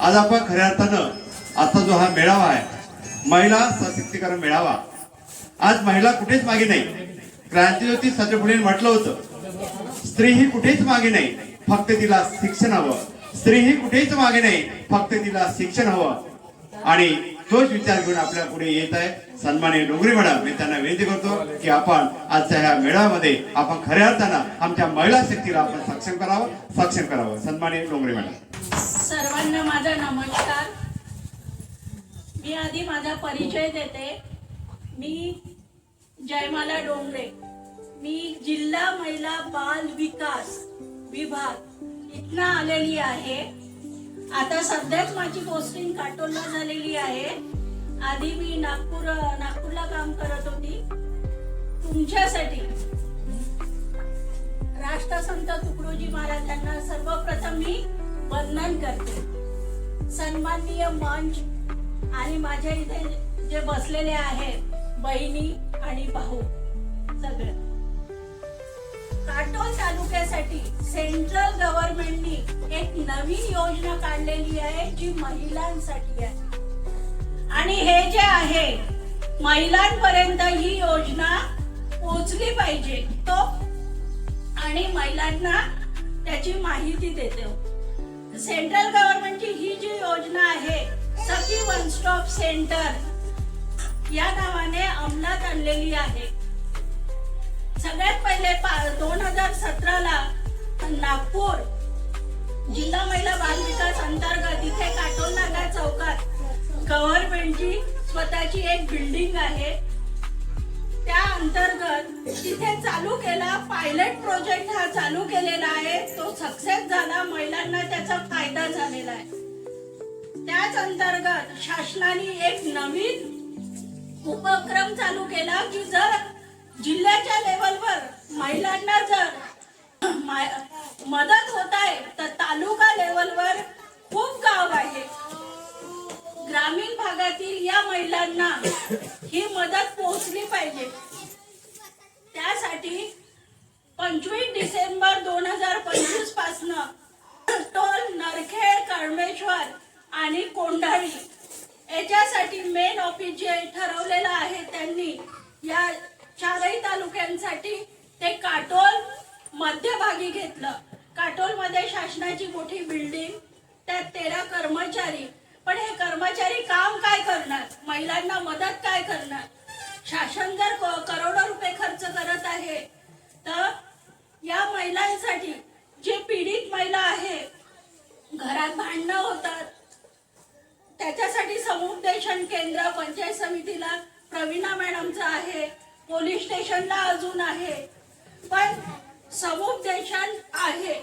आज आपण खऱ्या अर्थानं आता जो हा मेळावा आहे, महिला सशक्तीकरण मेळावा, आज महिला कुठेच मागे नाही. क्रांतीज्योती सावित्रीबाईंनी म्हटलं होतं, स्त्री ही कुठेच मागे नाही, फक्त तिला शिक्षण हवं. स्त्री ही कुठेच मागे नाही, फक्त तिला शिक्षण हवं. आणि तोच विचार घेऊन आपल्या पुढे येत आहे सन्माननीय डोंगरे मॅडम. मी त्यांना विनंती करतो की आपण आजच्या ह्या मेळाव्यामध्ये आपण खऱ्या अर्थानं आमच्या महिला शक्तीला आपण सक्षम करावं. सन्माननीय डोंगरे मॅडम. सर्वांना माझा नमस्कार. मी आधी माझा परिचय देते. मी जयमाला डोंगरे. मी जिल्हा महिला बाल विकास विभाग इथनं आलेली आहे. आता सध्याच माझी पोस्टिंग काटोलला झालेली आहे. आधी मी नागपूरला काम करत होती. तुमच्यासाठी राष्ट्रसंत तुकडोजी महाराजांना सर्वप्रथम मी वंदन करते. सन्माननीय मंच आणि माझ्या इथे जे बसलेले आहेत बहिणी आणि भाऊ सगळे, काटोल तालुक्यासाठी सेंट्रल गव्हर्नमेंटनी एक नवीन योजना काढलेली आहे जी महिलांसाठी आहे. आणि हे जे आहे महिलांपर्यंत ही योजना पोहोचली पाहिजे तो, आणि महिलांना त्याची माहिती देते. सेंट्रल गव्हर्नमेंटची ही जी योजना आहे सखी वन स्टॉप सेंटर या नावाने अंमलात आणलेली आहे. सगळ्यात पहिले 2017 ला नागपूर जिल्हा महिला बाल विकास अंतर्गत इथे काटोल नागा चौकात गव्हर्नमेंटची स्वतःची एक बिल्डिंग आहे. त्या अंतर्गत तिथे चालू केला पायलट प्रोजेक्ट हा चालू केलेला आहे. तो सक्सेस झाला, महिलांना त्याचा फायदा झालेला आहे. त्याच अंतर्गत शासनाने एक नवीन उपक्रम चालू केला की जर जिल्ह्याच्या लेवलवर महिलांना जर मदत होत आहे तर तालुका लेवलवर खूप गाव आहे, ग्रामीण भागातील या महिलांना ही मदत पोहोचली पाहिजे. त्यासाठी 25 डिसेंबर 2025 पासून टोल नरखेड, कळमेश्वर आणि कोंढाळी याच्यासाठी मेन ऑफिस जे ठरवलेलं आहे त्यांनी या चारही तालुक्यांसाठी ते काटोल मध्यभागी घेतलं. काटोल मध्ये शासनाची मोठी बिल्डिंग, त्यात 13 कर्मचारी. पण हे कर्मचारी काम काय करणार, महिलांना मदत काय करणार? शासन जर करोडो रुपये खर्च करत आहे तर या महिलांसाठी जे पीडित महिला आहे, घरात भांडणं होतात, त्याच्यासाठी समुपदेशन केंद्र पंचायत समितीला प्रवीणा मॅडमचं आहे, पोलीस स्टेशनला अजून आहे, पण समुपदेशन आहे,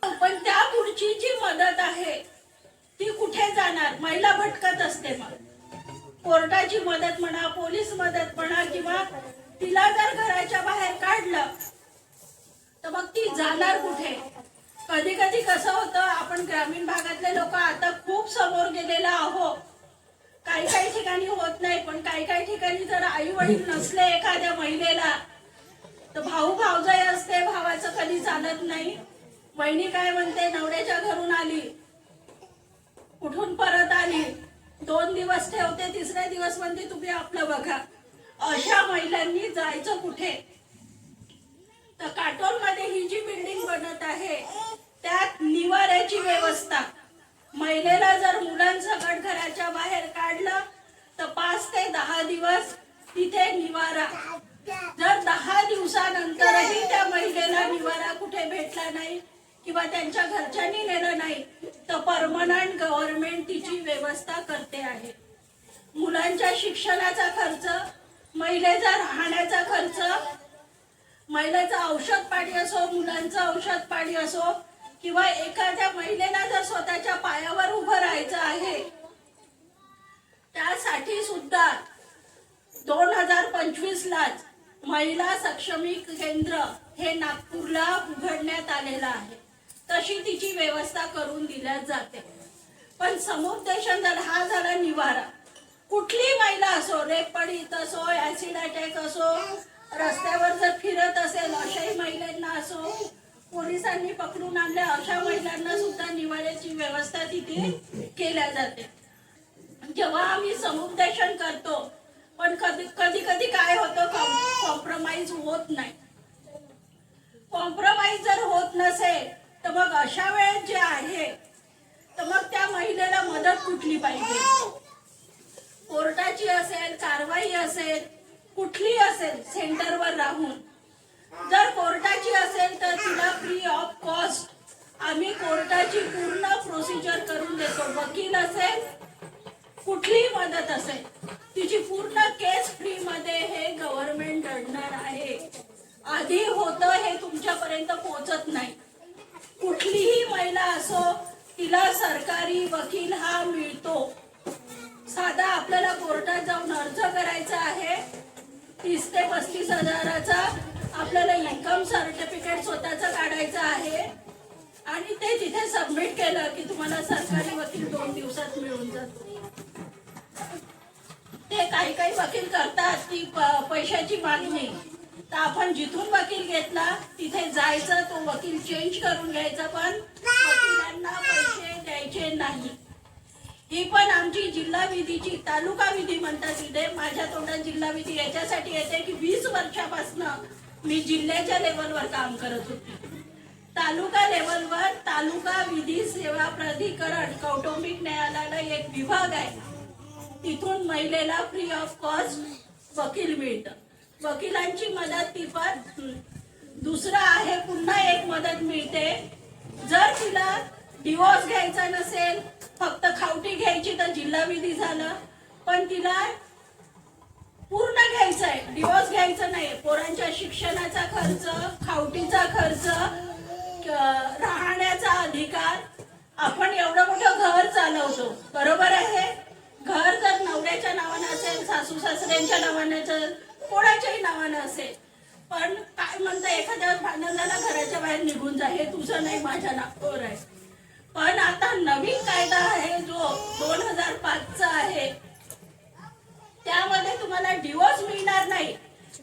पण त्या पुढची जी मदत आहे ती कुठे जाणार? महिला भटकत असते. मग कोर्टाची मदत म्हणा, पोलीस मदत म्हणा, किंवा तिला जर घराच्या बाहेर काढलं तर मग ती जाणार कुठे? कधी कधी कसं होतं, आपण ग्रामीण भागातले लोक आता खूप समोर गेलेला आहोत. काही ठिकाणी होत नाही, पण काही ठिकाणी जर आई वडील नसले एखाद्या महिलेला तर भाऊ भावजाई असते, भावाचं कधी चालत नाही. बहिणी काय म्हणते, नवऱ्याच्या घरून आली, कुठून परत आली, 2 दिवस ठेवते, तिसऱ्या दिवस म्हणते तुम्ही आपलं बघा. अशा महिलांनी जायचं कुठे? तर काटोल मध्ये ही जी बिल्डिंग बनत आहे त्यात निवाऱ्याची व्यवस्था, महिलेला जर मुलांसकट घराच्या बाहेर काढलं तर 5 ते 10 दिवस तिथे निवारा. जर 10 दिवसानंतरही त्या महिलेला निवारा कुठे भेटला नाही किंवा त्यांच्या घरच्यांनी नेलं नाही तर परमनंट गव्हर्नमेंट तिची व्यवस्था करते आहे. मुलांच्या शिक्षणाचा खर्च, महिलेचा राहण्याचा खर्च, महिलेचं औषध पाणी असो, मुलांचं औषध पाणी असो, किंवा एखाद्या महिलेला जर स्वतःच्या पायावर उभं राहायचं आहे त्यासाठी सुद्धा 2025 लाच महिला सक्षमी केंद्र हे नागपूरला उघडण्यात आलेलं आहे. तशी तिची व्यवस्था करून दिल्या जाते. पण समुपदेशन जर हा झाला निवारा, कुठली महिला असो, रेप पीडित असो, ऍसिड अटॅक असो, रस्त्यावर जर फिरत असेल अशाही महिलांना असो, पोलिसांनी पकडून आणल्या अशा महिलांना सुद्धा निवाऱ्याची व्यवस्था तिथे केल्या जाते. जेव्हा आम्ही समुपदेशन करतो पण कधी कधी काय होतं, कॉम्प्रोमाइज होत नाही. कॉम्प्रोमाइज जर होत नसेल तर मग अशा वेळेस जे आहे तर मग त्या महिलेला मदत कुठली पाहिजे? कोर्टाची असेल, कारवाई असेल, कुठली असेल सेंटरवर राहून. जर कोर्टाची असेल तर तिला फ्री ऑफ कॉस्ट आम्ही कोर्टाची पूर्ण प्रोसिजर करून देतो. वकील असेल, कुठलीही मदत असेल, तिची पूर्ण केस फ्री मध्ये हे गव्हर्नमेंट लढणार आहे. आधी होतं हे तुमच्यापर्यंत पोहोचत नाही. कुठलीही महिला असो तिला सरकारी वकील हा मिळतो. साधा आपल्याला कोर्टात जाऊन अर्ज करायचा आहे 30 ते 35 हजाराचा, आपल्याला इन्कम सर्टिफिकेट स्वतःचं काढायचं आहे आणि ते तिथे सबमिट केलं की तुम्हाला सरकारी वकील 2 दिवसात मिळून जातो. ते काही वकील करतात ती पैशाची मागणी, तर आपण जिथून वकील घेतला तिथे जायचं, तो वकील चेंज करून घ्यायचा, पण वकिलांना पैसे द्यायचे नाही. ही पण आमची जिल्हा विधीची, तालुका विधी म्हणतात इथे, माझ्या तोंडात जिल्हा विधी याच्यासाठी येते की 20 वर्षापासून मी जिल्ह्याच्या लेवलवर काम करत होते. तालुका लेवलवर तालुका विधी सेवा प्राधिकरण कौटुंबिक न्यायालयाला एक विभाग आहे, तिथून महिलेला फ्री ऑफ कॉस्ट वकील मिळतं. वकिलांची मदत ती पण. दुसरं आहे, पुन्हा एक मदत मिळते, जर तिला डिवोर्स घ्यायचा नसेल, फक्त खावटी घ्यायची तर जिल्हा विधी झालं, पण तिला पूर्ण घ्यायचं आहे, डिवोर्स घ्यायचं नाही, पोरांच्या शिक्षणाचा खर्च, खावटीचा खर्च, राहण्याचा अधिकार. आपण एवढं मोठं घर चालवतो, बरोबर आहे. घर जर नवऱ्याच्या नावानं असेल, सासू सासऱ्यांच्या नावानं असेल, कोणाच्याही नावानं असेल, पण काय म्हणता एखाद्या भांडण झालं घराच्या बाहेर निघून जा, हे तुझं नाही माझ्या नावावर आहे. पण आता नवीन कायदा आहे जो 2005चा आहे, त्यामध्ये तुम्हाला डिवोर्स मिळणार नाही,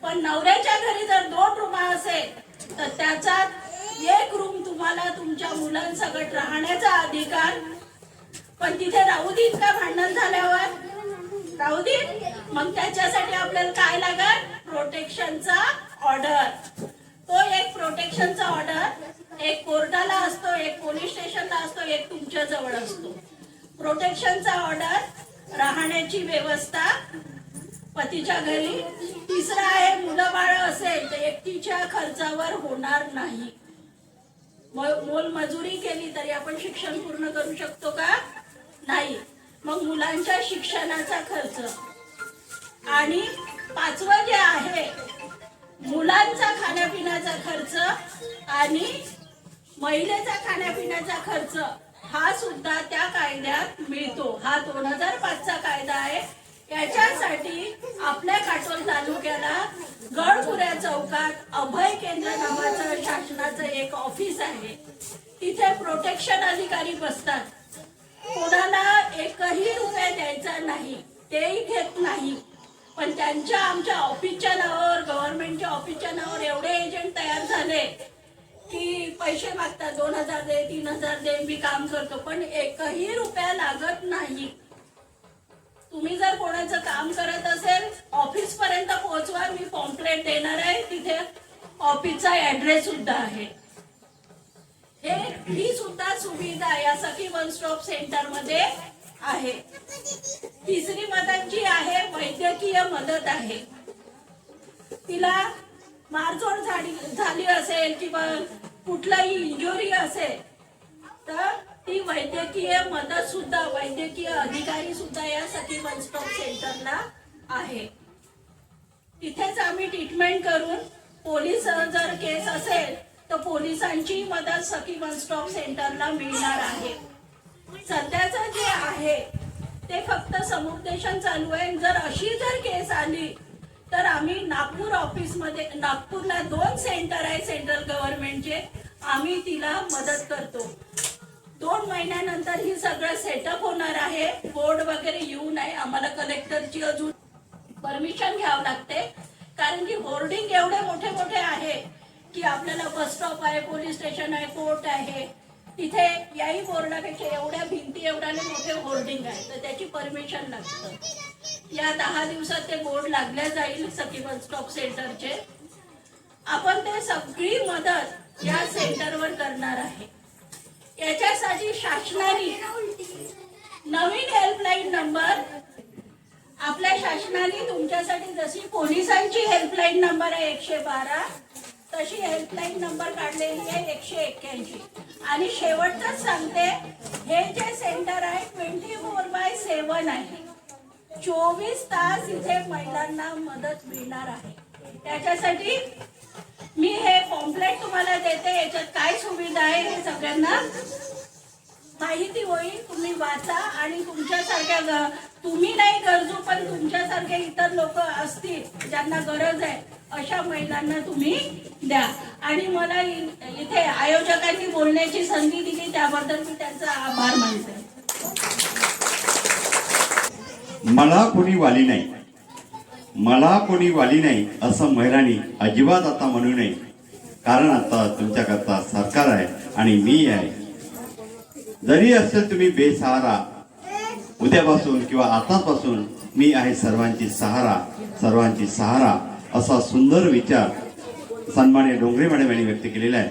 पण नवऱ्याच्या घरी जर 2 रूम असेल तर त्याच्यात 1 रूम तुम्हाला तुमच्या मुलांसकट राहण्याचा अधिकार. पण तिथे राहू देईन का भांडण झाल्यावर? राहू देईन. मग त्याच्यासाठी आपल्याला काय लागेल? प्रोटेक्शनचा ऑर्डर. तो एक प्रोटेक्शनचा ऑर्डर एक कोर्टाला असतो, एक पोलीस स्टेशनला असतो, एक तुमच्या जवळ असतो. प्रोटेक्शनचा ऑर्डर, राहण्याची व्यवस्था पतीच्या घरी. तिसरा आहे, मुलं बाळ असेल तर एकटीच्या खर्चावर होणार नाही. मोलमजुरी केली तरी आपण शिक्षण पूर्ण करू शकतो का? नाही. मग मुलांच्या शिक्षणाचा खर्च. आणि 5वं जे आहे, मुलांचा खाण्यापिण्याचा खर्च आणि महिलेचा खाण्यापिण्याचा खर्च, हा सुद्धा त्या कायद्यात मिळतो. हा 2005चा कायदा आहे. याच्यासाठी आपल्या काटोल तालुक्याला गडपुऱ्या चौकात अभय केंद्र नावाचं शासनाचं एक ऑफिस आहे. तिथे प्रोटेक्शन अधिकारी बसतात. कोणाला 1ही रुपया द्यायचा नाही, तेही घेत नाही. पण त्यांच्या आमच्या ऑफिसच्या नावावर, गव्हर्नमेंटच्या ऑफिसच्या नावावर एवढे एजंट तयार झाले की पैसे मागतात, 2000 दे, 3000 दे, मी काम करतो, पण 1ही रुपया लागत नाही. तुम्ही जर कोणाचं काम करत असेल ऑफिस पर्यंत पोहोचवा, मी पॉम्पलेट देणार आहे, तिथे ऑफिसचा ऍड्रेस सुद्धा आहे. ही सुद्धा सुविधा या सखी वन स्टॉप सेंटर मध्ये आहे. तिसरी मदत जी आहे, वैद्यकीय मदत आहे. तिला मारझोड झाली असेल किंवा कुठलाही इंजुरी असेल तर ती वैद्यकीय मदत सुद्धा, वैद्यकीय अधिकारी सुद्धा या सखी वन स्टॉप सेंटरला आहे. तिथेच आम्ही ट्रीटमेंट करून, पोलीस जर केस असेल तर पोलिसांची मदत सखी वन स्टॉप सेंटरला मिळणार आहे. सध्याचं जे आहे ते फक्त समुपदेशन चालू आहे. जर अशी जर केस आली तर आम्ही नागपूर ऑफिसमध्ये, नागपूरला 2 सेंटर आहे सेंट्रल गव्हर्नमेंटचे, आम्ही तिला मदत करतो. 2 महिन्यानंतर ही सगळं सेटअप होणार आहे. बोर्ड वगैरे येऊ नये, आम्हाला कलेक्टरची अजून परमिशन घ्यावं लागते, कारण की होर्डिंग एवढे मोठे मोठे आहे की आपल्याला बस स्टॉप आहे, पोलीस स्टेशन आहे, कोर्ट आहे, तिथे याही बोर्डापेक्षा एवढ्या भिंती एवढ्याने मोठे होर्डिंग आहे, तर त्याची परमिशन लागतं. या 10 दिवसात ते बोर्ड लागल्या जाईल सखी बस स्टॉप सेंटरचे. आपण ते सगळी मदत या सेंटरवर करणार आहे. याच्यासाठी शासनाने नवीन हेल्पलाईन नंबर, आपल्या शासनाने तुमच्यासाठी जशी पोलिसांची हेल्पलाईन नंबर आहे 112, तशी हेल्पलाईन नंबर काढलेली आहे 181. आणि शेवटच सांगते, हे जे सेंटर आहे 24/7 आहे. 24 तास इथे महिलांना मदत मिळणार आहे. त्याच्यासाठी मी हे पॉम्पलेट तुम्हाला देते. याच्यात काय सुविधा आहे हे सगळ्यांना माहिती होईल. तुम्ही वाचा आणि तुमच्यासारख्या तुम्ही नाही गरजू पण तुमच्यासारखे इतर लोक असतील ज्यांना गरज आहे अशा महिलांना तुम्ही द्या. आणि मला इथे आयोजकांनी बोलण्याची संधी दिली त्याबद्दल मी त्यांचा आभार मानते. मला कोणी वाली नाही, मला कोणी वाली नाही असं महिलांनी अजिबात आता म्हणू नये. कारण आता तुमच्याकरता सरकार आहे आणि मी आहे. जरी असेल तुम्ही बेसहारा, उद्यापासून किंवा आतापासून मी आहे सर्वांची सहारा, सर्वांची सहारा असा सुंदर विचार सन्माननीय डोंगरे मॅडम यांनी व्यक्त केलेला आहे.